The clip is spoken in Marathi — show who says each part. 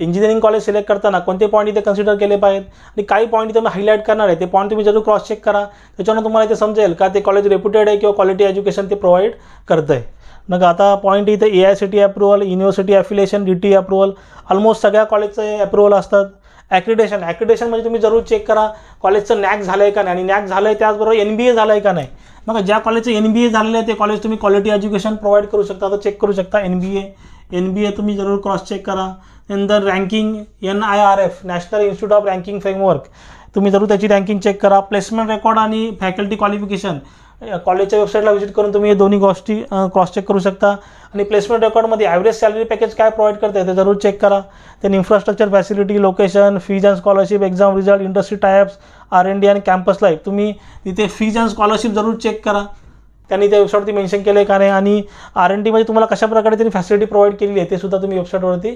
Speaker 1: इंजिनिअरिंग कॉलेज सिलेक्ट करताना कोणते पॉईंट इथे कन्सिडर केले पाहिजेत आणि काही पॉईंट इथे मी हायलाईट करणार आहे, ते पॉईंट तुम्ही जरूर क्रॉस चेक करा. त्याच्यानं तुम्हाला इथे समजेल का ते कॉलेज रेप्युटेड आहे किंवा क्वालिटी एज्युकेशन ते प्रोव्हाइड करतं आहे. मग आता पॉईंट इथे AICTE approval, university affiliation, DT approval, almost सगळ्या कॉलेजचे अप्रुव्हल असतात. ॲक्रिडेशन म्हणजे तुम्ही जरूर चेक करा कॉलेजचं NAAC झालं आहे का नाही, आणि NAAC झालं आहे त्याचबरोबर NBA झालं आहे का नाही. मग ज्या कॉलेजचं NBA झालेलं आहे ते कॉलेज तुम्ही क्वालिटी एज्युकेशन प्रोव्हाइड करू शकता, आता चेक करू शकता. NBA तुम्ही जरूर क्रॉस चेक करा. नंतर ranking NIRF, national institute of ranking framework, तुम्ही जरूर त्याची रँकिंग चेक करा. प्लेसमेंट रेकॉर्ड आणि फॅकल्टी क्वालिफिकेशन, कॉलेजच्या वेबसाईटला व्हिजिट करून तुम्ही हे दोन्ही गोष्टी क्रॉस चेक करू शकता. आणि प्लेसमेंट रेकॉर्डमध्ये ॲव्हरेज सॅलरी पॅकेज काय प्रोव्हाइड करते ते जरूर चेक करा. then infrastructure facility, location, fees and scholarship, exam result, industry types, R&D आणि कॅम्पस लाईफ, तुम्ही तिथे फीज अँड स्कॉलरशिप जरूर चेक करा. त्यांनी त्या वेबसाईटवरती मेन्शन केलं आहे का नाही, आणि R&D मध्ये तुम्हाला कशा प्रकारे त्यांनी फॅसिलिटी प्रोव्हाइड केलेली आहे ते सुद्धा तुम्ही वेबसाईटवरती